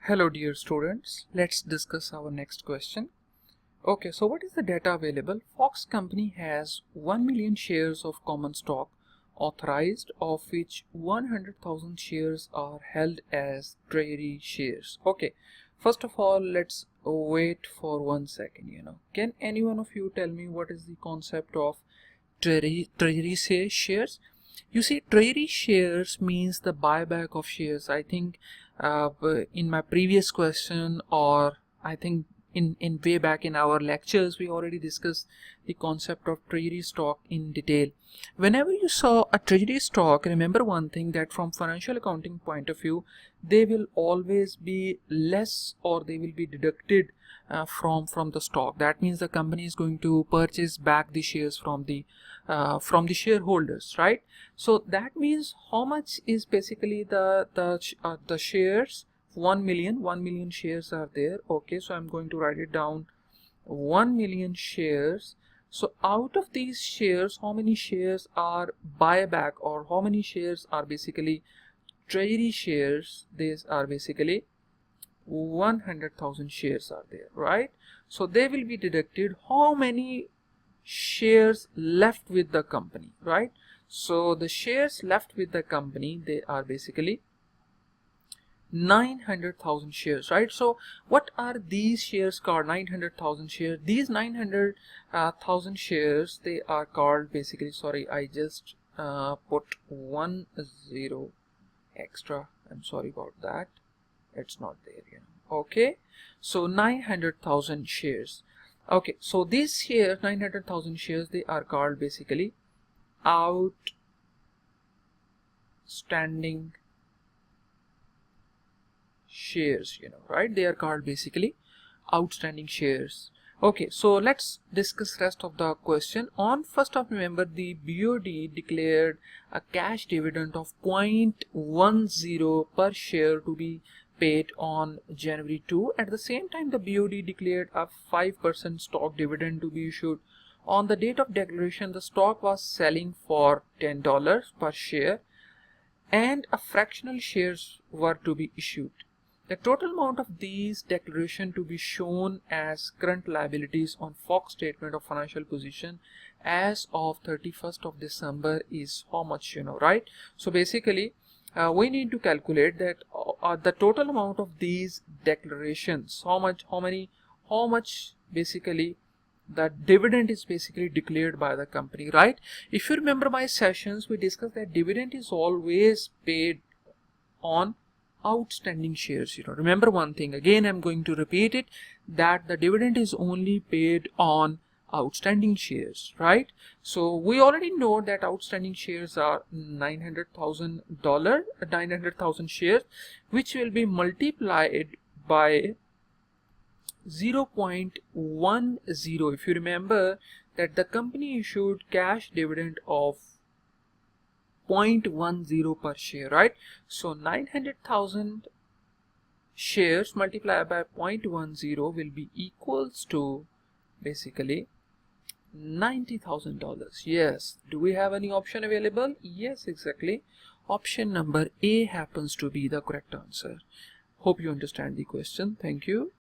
Hello dear students, let's discuss our next question. Okay, so what is the data available? Fox company has 1 million shares of common stock authorized, of which 100,000 shares are held as treasury shares. Okay, first of all, let's wait for 1 second. Can any one of you tell me what is the concept of treasury shares? You see, treasury shares means the buyback of shares. I think in my previous question, or I think in way back in our lectures, we already discussed the concept of treasury stock in detail. Whenever you saw a treasury stock, remember one thing, that from financial accounting point of view, they will always be less, or they will be deducted from the stock. That means the company is going to purchase back the shares from the shareholders, right? So that means how much is basically the shares. 1 million shares are there. Okay, so I'm going to write it down, 1 million shares. So out of these shares, how many shares are buyback, or how many shares are basically treasury shares? These are basically 100,000 shares are there, right? So they will be deducted how many shares left with the company, right? So the shares left with the company, they are basically 900,000 shares, right? So what are these shares called? 900,000 shares. These 900,000 shares, they are called basically, sorry, I just put 10 extra. I'm sorry about that. It's not there, Okay, so 900,000 shares. Okay, so these shares, 900,000 shares, they are called basically outstanding shares, right? They are called basically outstanding shares. Okay, so let's discuss rest of the question. On 1st of November, the BOD declared a cash dividend of 0.10 per share to be paid on January 2. At the same time, the BOD declared a 5% stock dividend to be issued. On the date of declaration, the stock was selling for $10 per share and a fractional shares were to be issued. The total amount of these declaration to be shown as current liabilities on Fox statement of financial position as of 31st of December is how much, right? So basically we need to calculate that the total amount of these declarations, how much basically the dividend is basically declared by the company, right? If you remember my sessions, we discussed that dividend is always paid on outstanding shares. Remember one thing, again I'm going to repeat it, that the dividend is only paid on outstanding shares, right? So we already know that outstanding shares are $900,000 shares, which will be multiplied by 0.10. If you remember that the company issued cash dividend of 0.10 per share, right? So 900,000 shares multiplied by 0.10 will be equals to basically $90,000. Yes. Do we have any option available? Yes, exactly. Option number A happens to be the correct answer. Hope you understand the question. Thank you.